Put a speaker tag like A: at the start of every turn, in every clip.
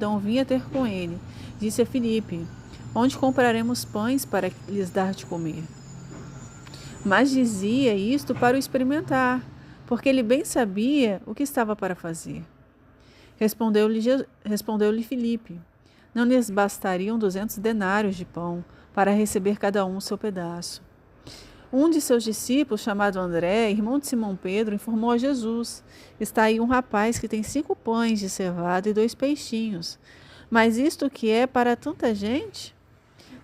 A: multidão vinha ter com ele, disse a Filipe: onde compraremos pães para lhes dar de comer? Mas dizia isto para o experimentar, porque ele bem sabia o que estava para fazer. Respondeu-lhe Filipe: não lhes bastariam 200 denários de pão para receber cada um o seu pedaço. Um de seus discípulos, chamado André, irmão de Simão Pedro, informou a Jesus: está aí um rapaz que tem 5 pães de cevada e 2 peixinhos. Mas isto que é para tanta gente?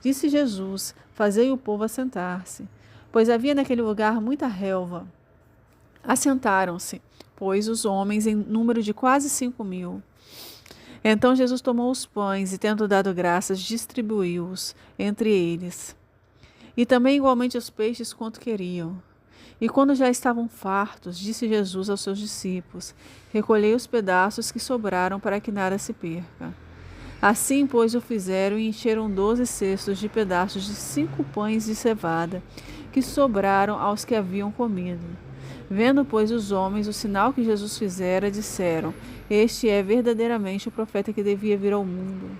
A: Disse Jesus: fazei o povo assentar-se, pois havia naquele lugar muita relva. Assentaram-se, pois, os homens em número de quase 5.000. Então Jesus tomou os pães e, tendo dado graças, distribuiu-os entre eles. E também igualmente os peixes quanto queriam. E quando já estavam fartos, disse Jesus aos seus discípulos: recolhei os pedaços que sobraram para que nada se perca. Assim, pois, o fizeram e encheram 12 cestos de pedaços de 5 pães de cevada, que sobraram aos que haviam comido. Vendo, pois, os homens o sinal que Jesus fizera, disseram: este é verdadeiramente o profeta que devia vir ao mundo.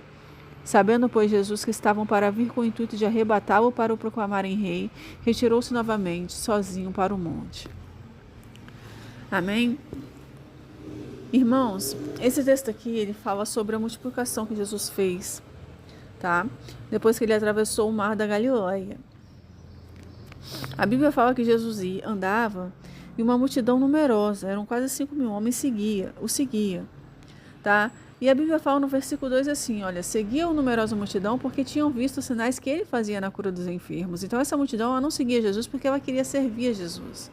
A: Sabendo, pois, Jesus que estavam para vir com o intuito de arrebatá-lo para o proclamarem rei, retirou-se novamente, sozinho, para o monte. Amém? Irmãos, esse texto aqui, ele fala sobre a multiplicação que Jesus fez, tá? Depois que ele atravessou o mar da Galileia. A Bíblia fala que Jesus andava e uma multidão numerosa, eram quase 5.000 homens, o seguia, tá? E a Bíblia fala no versículo 2 assim, olha, seguiam numerosa multidão porque tinham visto os sinais que ele fazia na cura dos enfermos. Então essa multidão, ela não seguia Jesus porque ela queria servir a Jesus.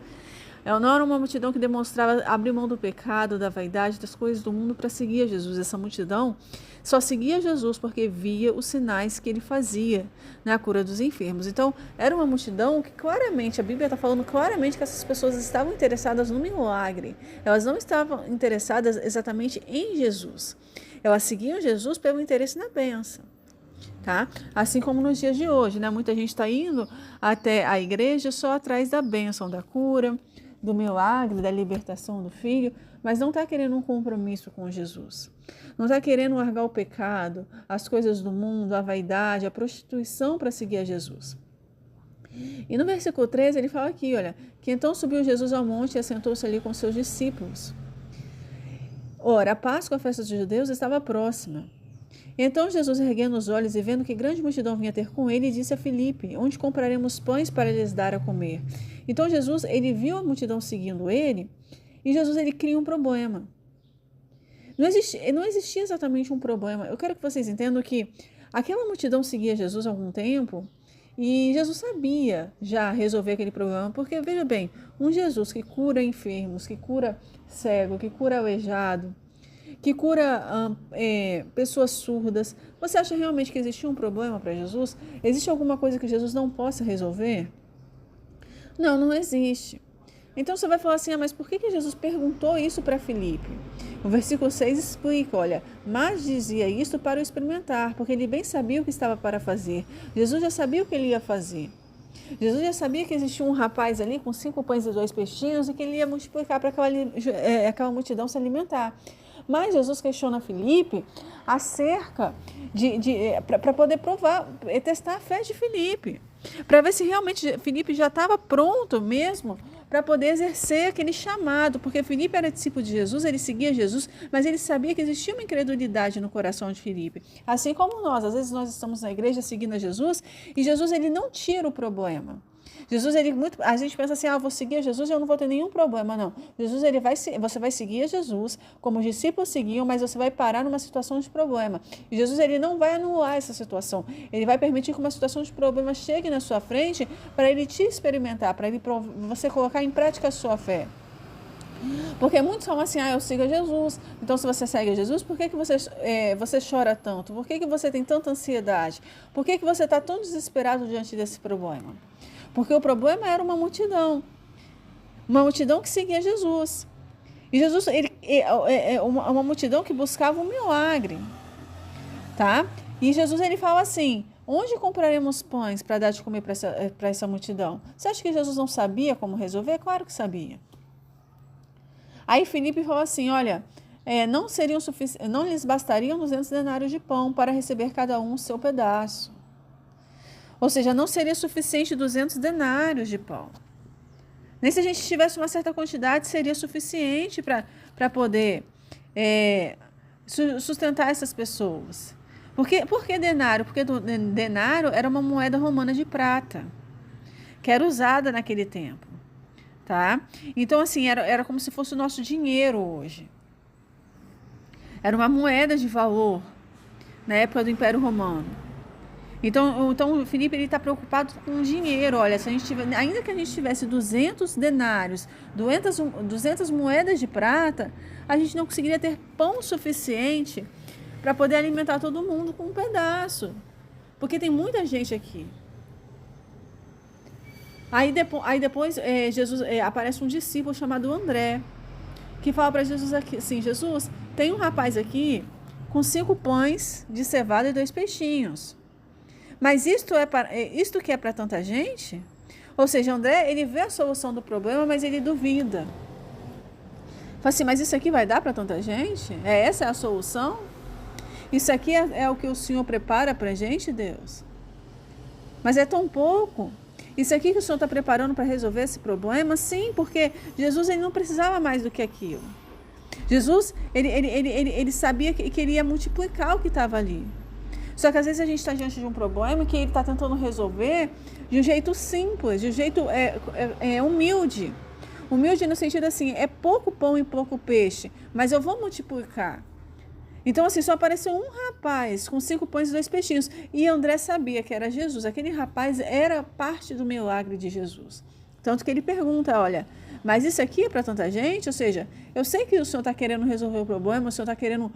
A: Ela não era uma multidão que demonstrava abrir mão do pecado, da vaidade, das coisas do mundo para seguir a Jesus. Essa multidão só seguia Jesus porque via os sinais que ele fazia na cura dos enfermos. Então, era uma multidão que claramente, a Bíblia está falando claramente que essas pessoas estavam interessadas no milagre. Elas não estavam interessadas exatamente em Jesus. Elas seguiam Jesus pelo interesse na bênção. Tá? Assim como nos dias de hoje, né? Muita gente está indo até a igreja só atrás da bênção, da cura, do milagre, da libertação do filho, mas não está querendo um compromisso com Jesus. Não está querendo largar o pecado, as coisas do mundo, a vaidade, a prostituição para seguir a Jesus. E no versículo 13 ele fala aqui, olha, que então subiu Jesus ao monte e assentou-se ali com seus discípulos. Ora, a Páscoa, a festa dos judeus, estava próxima. Então Jesus, erguendo os olhos e vendo que grande multidão vinha ter com ele, disse a Filipe: onde compraremos pães para lhes dar a comer? Então Jesus, ele viu a multidão seguindo ele, e Jesus, ele cria um problema. Não existia exatamente um problema. Eu quero que vocês entendam que aquela multidão seguia Jesus há algum tempo, e Jesus sabia já resolver aquele problema, porque, veja bem, um Jesus que cura enfermos, que cura cego, que cura aleijado, que cura pessoas surdas. Você acha realmente que existia um problema para Jesus? Existe alguma coisa que Jesus não possa resolver? Não, não existe. Então você vai falar assim, mas por que Jesus perguntou isso para Filipe? O versículo 6 explica, olha, mas dizia isso para o experimentar, porque ele bem sabia o que estava para fazer. Jesus já sabia o que ele ia fazer. Jesus já sabia que existia um rapaz ali com 5 pães e 2 peixinhos e que ele ia multiplicar para aquela multidão se alimentar. Mas Jesus questiona Filipe acerca para poder provar, testar a fé de Filipe, para ver se realmente Filipe já estava pronto mesmo para poder exercer aquele chamado, porque Filipe era discípulo de Jesus, ele seguia Jesus, mas ele sabia que existia uma incredulidade no coração de Filipe. Assim como nós, às vezes nós estamos na igreja seguindo a Jesus, e Jesus, ele não tira o problema. Jesus, a gente pensa assim, eu vou seguir a Jesus e eu não vou ter nenhum problema, não. Jesus, você vai seguir a Jesus, como os discípulos seguiam, mas você vai parar numa situação de problema. E Jesus, ele não vai anular essa situação. Ele vai permitir que uma situação de problema chegue na sua frente para ele te experimentar, para você colocar em prática a sua fé. Porque muitos falam assim, eu sigo a Jesus. Então, se você segue a Jesus, por que você chora tanto? Por que você tem tanta ansiedade? Por que você está tão desesperado diante desse problema? Porque o problema era uma multidão que seguia Jesus. E Jesus, uma multidão que buscava um milagre, tá? E Jesus, ele fala assim, onde compraremos pães para dar de comer para essa multidão? Você acha que Jesus não sabia como resolver? Claro que sabia. Aí Filipe falou assim, olha, não lhes bastariam 200 denários de pão para receber cada um o seu pedaço. Ou seja, não seria suficiente 200 denários de pão. Nem se a gente tivesse uma certa quantidade, seria suficiente para poder sustentar essas pessoas. Por que denário? Porque denário era uma moeda romana de prata, que era usada naquele tempo. Tá? Então, assim, era como se fosse o nosso dinheiro hoje. Era uma moeda de valor na época do Império Romano. Então o Filipe está preocupado com o dinheiro. Olha, se a gente ainda que a gente tivesse 200 denários, 200 moedas de prata, a gente não conseguiria ter pão suficiente para poder alimentar todo mundo com um pedaço. Porque tem muita gente aqui. Aí depois Jesus aparece um discípulo chamado André, que fala para Jesus assim: Jesus, tem um rapaz aqui com 5 pães de cevada e 2 peixinhos. Mas isto que é para tanta gente? Ou seja, André, ele vê a solução do problema, mas ele duvida. Fala assim, mas isso aqui vai dar para tanta gente? Essa é a solução? Isso aqui é o que o Senhor prepara para a gente, Deus? Mas é tão pouco. Isso aqui que o Senhor está preparando para resolver esse problema? Sim, porque Jesus ele não precisava mais do que aquilo. Jesus, ele sabia que queria multiplicar o que estava ali. Só que às vezes a gente está diante de um problema que ele está tentando resolver de um jeito simples, de um jeito humilde. Humilde no sentido assim, é pouco pão e pouco peixe, mas eu vou multiplicar. Então, assim, só apareceu um rapaz com 5 pães e 2 peixinhos. E André sabia que era Jesus. Aquele rapaz era parte do milagre de Jesus. Tanto que ele pergunta, olha, mas isso aqui é para tanta gente? Ou seja, eu sei que o Senhor está querendo resolver o problema, o Senhor está querendo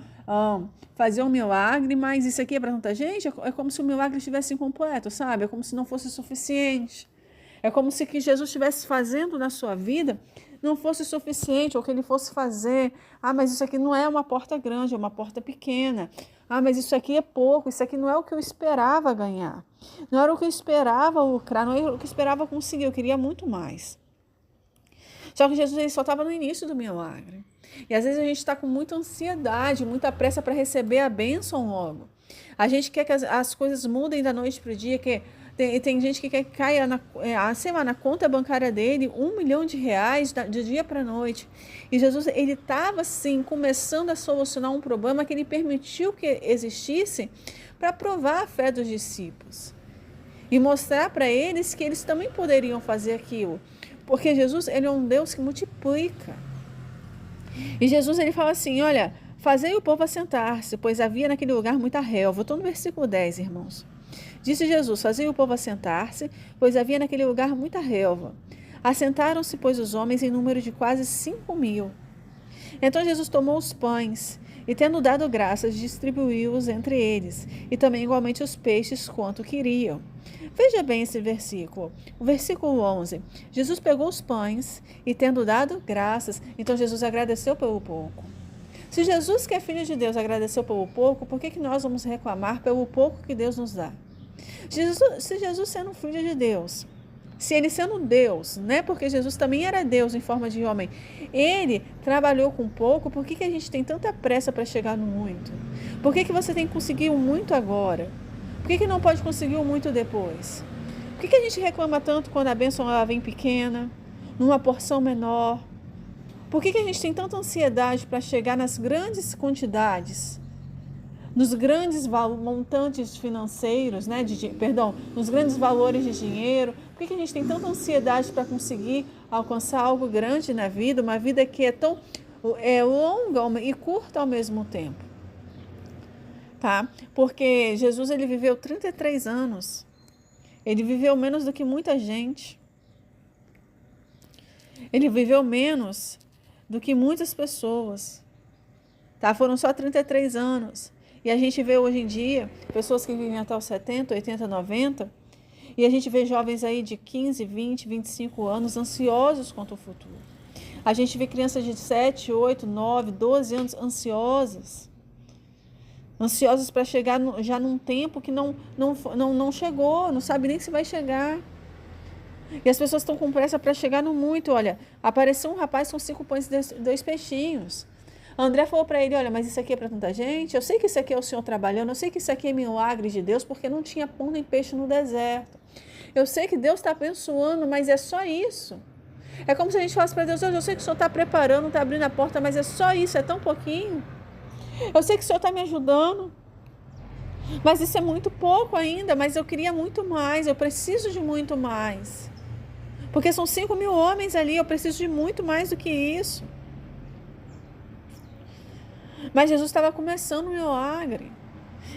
A: fazer um milagre, mas isso aqui é para tanta gente? É como se o milagre estivesse incompleto, sabe? É como se não fosse suficiente. É como se o que Jesus estivesse fazendo na sua vida não fosse suficiente, ou que ele fosse fazer. Mas isso aqui não é uma porta grande, é uma porta pequena. Mas isso aqui é pouco, isso aqui não é o que eu esperava ganhar. Não era o que eu esperava lucrar, não era o que eu esperava conseguir, eu queria muito mais. Só que Jesus ele só estava no início do milagre. E às vezes a gente está com muita ansiedade, muita pressa para receber a bênção logo. A gente quer que as coisas mudem da noite para o dia, que tem gente que quer que caia na conta bancária dele R$1 milhão de dia para a noite. E Jesus ele estava assim começando a solucionar um problema que ele permitiu que existisse para provar a fé dos discípulos e mostrar para eles que eles também poderiam fazer aquilo. Porque Jesus ele é um Deus que multiplica. E Jesus ele fala assim, olha, fazei o povo assentar-se, pois havia naquele lugar muita relva. Estou no versículo 10, irmãos. Disse Jesus, fazei o povo assentar-se, pois havia naquele lugar muita relva. Assentaram-se, pois, os homens em número de quase 5.000. Então Jesus tomou os pães e, tendo dado graças, distribuiu-os entre eles, e também igualmente os peixes quanto queriam. Veja bem esse versículo. O versículo 11. Jesus pegou os pães e, tendo dado graças, então Jesus agradeceu pelo pouco. Se Jesus, que é filho de Deus, agradeceu pelo pouco, por que nós vamos reclamar pelo pouco que Deus nos dá? Se Jesus sendo filho de Deus, se ele sendo Deus, né? Porque Jesus também era Deus em forma de homem, ele trabalhou com pouco, por que a gente tem tanta pressa para chegar no muito? Por que você tem que conseguir o muito agora? Por que não pode conseguir o muito depois? Por que a gente reclama tanto quando a bênção ela vem pequena, numa porção menor? Por que a gente tem tanta ansiedade para chegar nas grandes quantidades? Nos grandes montantes financeiros, né, nos grandes valores de dinheiro? Por que a gente tem tanta ansiedade para conseguir alcançar algo grande na vida, uma vida que é tão longa e curta ao mesmo tempo? Tá? Porque Jesus ele viveu 33 anos, ele viveu menos do que muita gente, ele viveu menos do que muitas pessoas, tá? Foram só 33 anos. E a gente vê hoje em dia pessoas que vivem até os 70, 80, 90, e a gente vê jovens aí de 15, 20, 25 anos ansiosos quanto ao futuro. A gente vê crianças de 7, 8, 9, 12 anos ansiosas para chegar já num tempo que não chegou, não sabe nem se vai chegar. E as pessoas estão com pressa para chegar no muito. Olha, apareceu um rapaz com 5 pães e 2 peixinhos. André falou para ele, olha, mas isso aqui é para tanta gente? Eu sei que isso aqui é o Senhor trabalhando, eu sei que isso aqui é milagre de Deus, porque não tinha pão nem peixe no deserto. Eu sei que Deus está abençoando, mas é só isso. É como se a gente falasse para Deus, eu sei que o Senhor está preparando, está abrindo a porta, mas é só isso, é tão pouquinho. Eu sei que o Senhor está me ajudando, mas isso é muito pouco ainda, mas eu queria muito mais, eu preciso de muito mais. Porque são 5.000 homens ali, eu preciso de muito mais do que isso. Mas Jesus estava começando o milagre.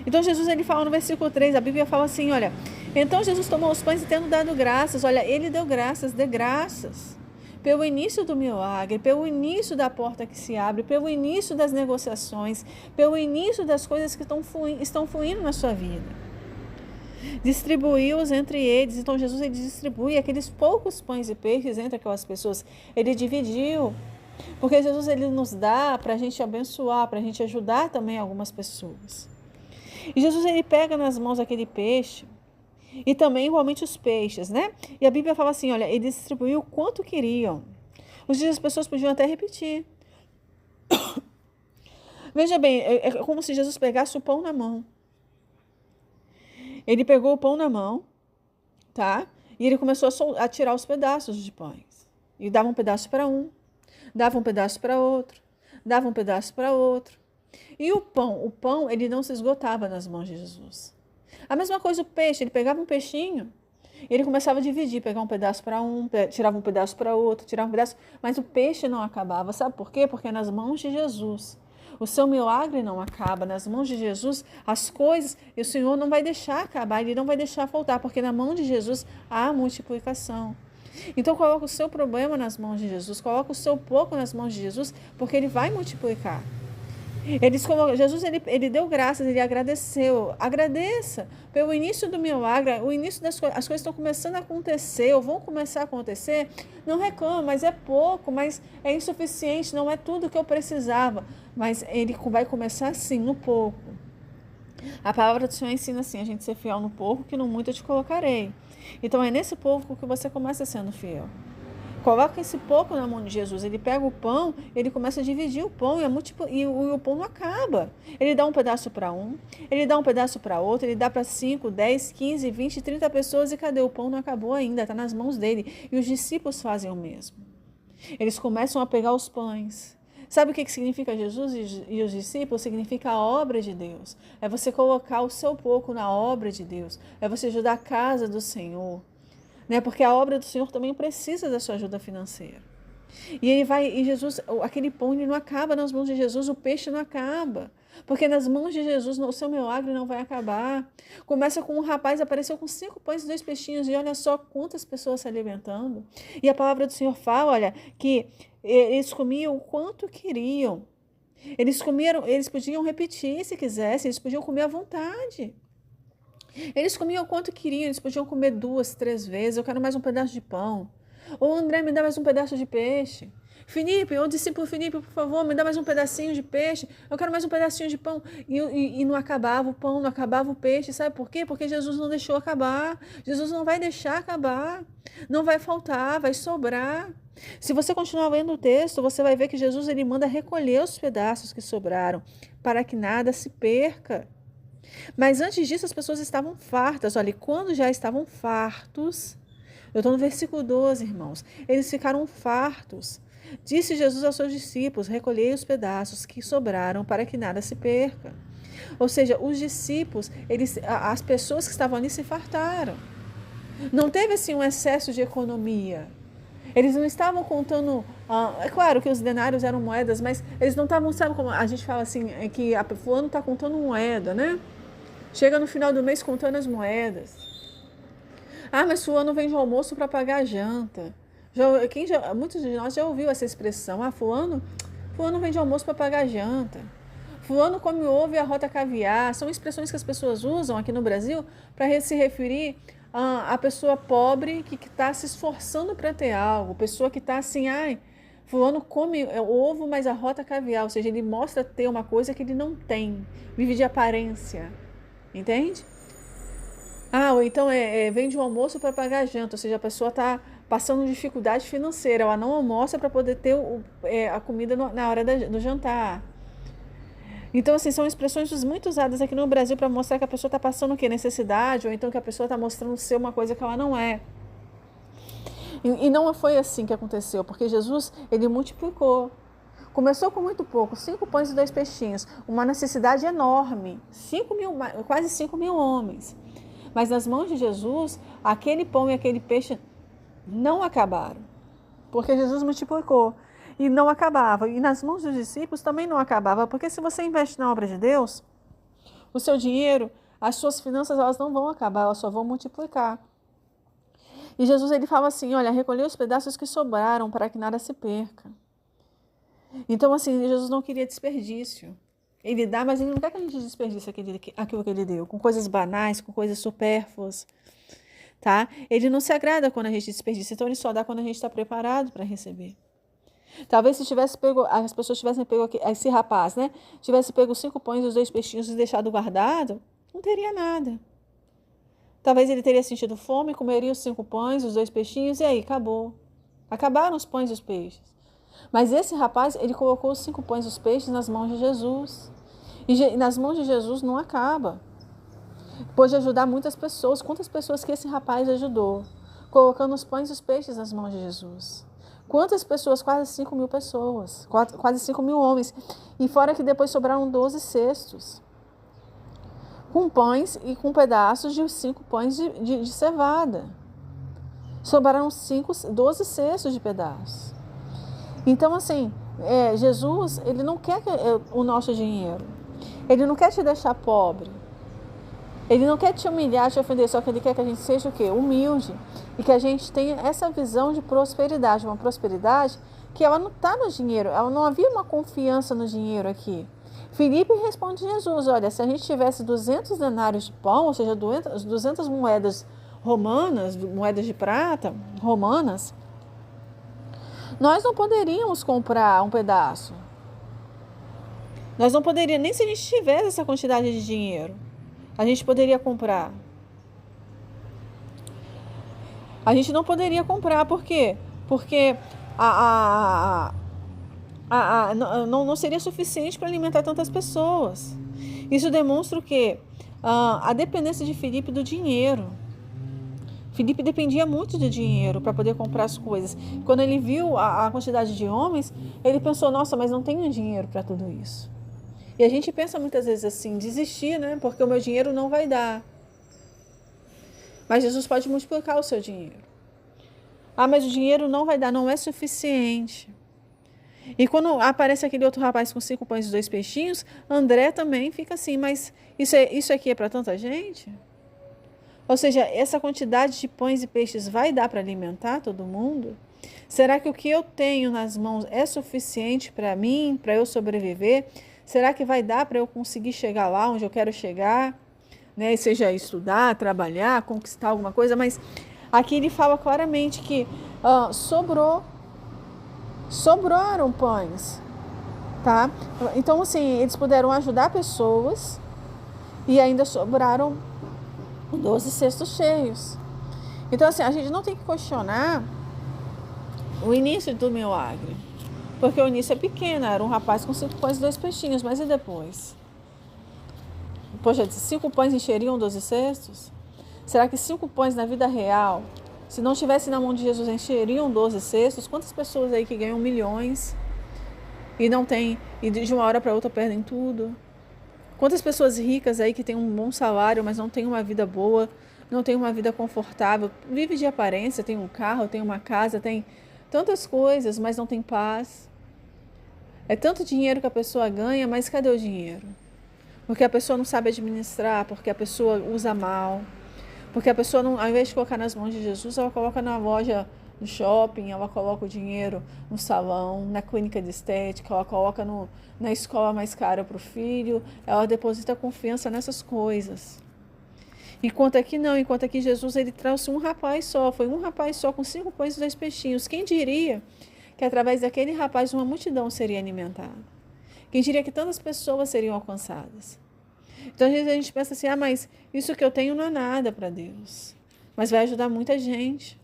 A: Então Jesus ele fala no versículo 3, a Bíblia fala assim, olha, então Jesus tomou os pães e tendo dado graças, olha, ele deu graças, dê graças, pelo início do milagre, pelo início da porta que se abre, pelo início das negociações, pelo início das coisas que estão fluindo na sua vida. Distribuiu-os entre eles, então Jesus ele distribui aqueles poucos pães e peixes entre aquelas pessoas, ele dividiu. Porque Jesus ele nos dá para a gente abençoar, para a gente ajudar também algumas pessoas. E Jesus ele pega nas mãos aquele peixe e também igualmente os peixes, né? E a Bíblia fala assim, olha, ele distribuiu quanto queriam. Os dias as pessoas podiam até repetir. Veja bem, é como se Jesus pegasse o pão na mão. Ele pegou o pão na mão, tá? E ele começou a tirar os pedaços de pães. E dava um pedaço para um. Dava um pedaço para outro, dava um pedaço para outro. E o pão, ele não se esgotava nas mãos de Jesus. A mesma coisa o peixe, ele pegava um peixinho, e ele começava a dividir, pegar um pedaço para um, tirava um pedaço para outro, tirava um pedaço, mas o peixe não acabava. Sabe por quê? Porque é nas mãos de Jesus. O seu milagre não acaba, nas mãos de Jesus as coisas, e o Senhor não vai deixar acabar, Ele não vai deixar faltar, porque na mão de Jesus há multiplicação. Então coloca o seu problema nas mãos de Jesus, coloca o seu pouco nas mãos de Jesus, porque Ele vai multiplicar. Jesus ele deu graças, ele agradeceu. Agradeça pelo início do milagre, o início das coisas, as coisas estão começando a acontecer, ou vão começar a acontecer. Não reclama, mas é pouco, mas é insuficiente, não é tudo que eu precisava. Mas ele vai começar assim, no pouco. A palavra do Senhor ensina assim, a gente ser fiel no pouco, que no muito eu te colocarei. Então é nesse pouco que você começa sendo fiel. Coloca esse pouco na mão de Jesus. Ele pega o pão, ele começa a dividir o pão e o pão não acaba. Ele dá um pedaço para um, ele dá um pedaço para outro, ele dá para 5, 10, 15, 20, 30 pessoas e cadê? O pão não acabou ainda, está nas mãos dele. E os discípulos fazem o mesmo. Eles começam a pegar os pães. Sabe o que significa Jesus e os discípulos? Significa a obra de Deus. É você colocar o seu pouco na obra de Deus. É você ajudar a casa do Senhor. Né? Porque a obra do Senhor também precisa da sua ajuda financeira. E Jesus, aquele pão ele não acaba nas mãos de Jesus, o peixe não acaba. Porque nas mãos de Jesus o seu milagre não vai acabar. Começa com um rapaz, apareceu com 5 pães e 2 peixinhos, e olha só quantas pessoas se alimentando. E a palavra do Senhor fala, olha, que eles comiam o quanto queriam. Eles podiam repetir se quisessem, eles podiam comer à vontade. Eles comiam o quanto queriam, eles podiam comer 2, 3 vezes. Eu quero mais um pedaço de pão. Ou André, me dá mais um pedaço de peixe. Felipe, o discípulo Felipe, por favor, me dá mais um pedacinho de peixe. Eu quero mais um pedacinho de pão. E não acabava o pão, não acabava o peixe. Sabe por quê? Porque Jesus não deixou acabar. Jesus não vai deixar acabar. Não vai faltar, vai sobrar. Se você continuar lendo o texto, você vai ver que Jesus ele manda recolher os pedaços que sobraram para que nada se perca. Mas antes disso, as pessoas estavam fartas. Olha, e quando já estavam fartos, eu estou no versículo 12, irmãos, eles ficaram fartos. Disse Jesus aos seus discípulos, recolhei os pedaços que sobraram para que nada se perca. Ou seja, os discípulos, as pessoas que estavam ali se fartaram. Não teve assim um excesso de economia. Eles não estavam contando, é claro que os denários eram moedas, mas eles não estavam, sabe como a gente fala assim, é que a fulano está contando moeda, né? Chega no final do mês contando as moedas. Ah, mas fulano vende o almoço para pagar a janta. Muitos de nós já ouviu essa expressão. Ah, fulano vende almoço para pagar a janta. Fulano come ovo e arrota caviar. São expressões que as pessoas usam aqui no Brasil para se referir a pessoa pobre que está se esforçando para ter algo. Pessoa que está assim, fulano come ovo, mas arrota caviar. Ou seja, ele mostra ter uma coisa que ele não tem. Vive de aparência. Entende? Ou então vende um almoço para pagar a janta. Ou seja, a pessoa está passando dificuldade financeira, ela não almoça para poder ter a comida na hora do jantar. Então, assim, são expressões muito usadas aqui no Brasil para mostrar que a pessoa está passando o quê? Necessidade, ou então que a pessoa está mostrando ser uma coisa que ela não é. E não foi assim que aconteceu, porque Jesus, ele multiplicou. Começou com muito pouco, 5 pães e 2 peixinhos, uma necessidade enorme, quase 5 mil homens. Mas nas mãos de Jesus, aquele pão e aquele peixe não acabaram, porque Jesus multiplicou e não acabava. E nas mãos dos discípulos também não acabava, porque se você investe na obra de Deus, o seu dinheiro, as suas finanças, elas não vão acabar, elas só vão multiplicar. E Jesus, ele fala assim, olha, recolher os pedaços que sobraram para que nada se perca. Então, assim, Jesus não queria desperdício. Ele dá, mas ele não quer que a gente desperdice aquilo que ele deu, com coisas banais, com coisas supérfluas, tá? Ele não se agrada quando a gente desperdiça, então ele só dá quando a gente está preparado para receber. Talvez se tivesse pego, as pessoas tivessem pego esse rapaz, né? Tivesse pego 5 pães e os 2 peixinhos e deixado guardado, não teria nada. Talvez ele teria sentido fome, comeria os 5 pães, os 2 peixinhos e aí, acabou. Acabaram os pães e os peixes. Mas esse rapaz, ele colocou os 5 pães e os peixes nas mãos de Jesus. E nas mãos de Jesus não acaba. Pôde ajudar muitas pessoas. Quantas pessoas que esse rapaz ajudou? Colocando os pães e os peixes nas mãos de Jesus. Quantas pessoas? Quase 5 mil pessoas. Quase 5 mil homens. E fora que depois sobraram 12 cestos. Com pães e com pedaços de 5 pães de cevada. Sobraram 12 cestos de pedaços. Então, assim, Jesus, ele não quer o nosso dinheiro. Ele não quer te deixar pobre. Ele não quer te humilhar, te ofender, só que ele quer que a gente seja o quê? Humilde. E que a gente tenha essa visão de prosperidade. Uma prosperidade que ela não está no dinheiro. Ela não havia uma confiança no dinheiro aqui. Filipe responde a Jesus, olha, se a gente tivesse 200 denários de pão, ou seja, 200 moedas romanas, moedas de prata romanas, nós não poderíamos comprar um pedaço. Nós não poderíamos, nem se a gente tivesse essa quantidade de dinheiro, a gente poderia comprar. A gente não poderia comprar, por quê? Porque não seria suficiente para alimentar tantas pessoas. Isso demonstra o quê? A dependência de Filipe do dinheiro. Filipe dependia muito de dinheiro para poder comprar as coisas. Quando ele viu a quantidade de homens, ele pensou, nossa, mas não tenho dinheiro para tudo isso. E a gente pensa muitas vezes assim, desistir, né? Porque o meu dinheiro não vai dar. Mas Jesus pode multiplicar o seu dinheiro. Ah, mas o dinheiro não vai dar, não é suficiente. E quando aparece aquele outro rapaz com 5 pães e 2 peixinhos, André também fica assim, mas isso aqui é para tanta gente? Ou seja, essa quantidade de pães e peixes vai dar para alimentar todo mundo? Será que o que eu tenho nas mãos é suficiente para mim, para eu sobreviver? Será que vai dar para eu conseguir chegar lá onde eu quero chegar? Né? Seja estudar, trabalhar, conquistar alguma coisa, mas aqui ele fala claramente que sobraram pães, tá? Então, assim, eles puderam ajudar pessoas e ainda sobraram 12 cestos cheios. Então, assim, a gente não tem que questionar o início do milagre, porque o início é pequeno, era um rapaz com 5 pães e 2 peixinhos, mas e depois? Poxa, 5 pães encheriam 12 cestos? Será que 5 pães na vida real, se não estivesse na mão de Jesus, encheriam 12 cestos? Quantas pessoas aí que ganham milhões e não tem, e de uma hora para outra perdem tudo? Quantas pessoas ricas aí que têm um bom salário, mas não têm uma vida boa, não têm uma vida confortável, vive de aparência, tem um carro, tem uma casa, tem tantas coisas, mas não tem paz. É tanto dinheiro que a pessoa ganha, mas cadê o dinheiro? Porque a pessoa não sabe administrar, porque a pessoa usa mal, porque a pessoa, não, ao invés de colocar nas mãos de Jesus, ela coloca na loja, no shopping, ela coloca o dinheiro no salão, na clínica de estética, ela coloca na escola mais cara para o filho, ela deposita confiança nessas coisas. Enquanto aqui não, enquanto aqui Jesus, ele trouxe um rapaz só, foi um rapaz só com 5 pães e 2 peixinhos. Quem diria que através daquele rapaz uma multidão seria alimentada? Quem diria que tantas pessoas seriam alcançadas? Então, às vezes a gente pensa assim, mas isso que eu tenho não é nada para Deus. Mas vai ajudar muita gente.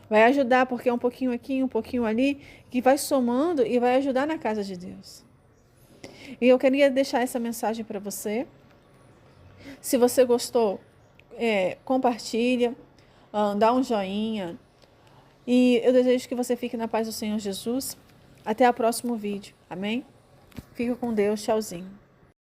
A: Vai ajudar, porque é um pouquinho aqui, um pouquinho ali, que vai somando e vai ajudar na casa de Deus. E eu queria deixar essa mensagem para você. Se você gostou, compartilha, dá um joinha. E eu desejo que você fique na paz do Senhor Jesus. Até o próximo vídeo. Amém? Fica com Deus. Tchauzinho.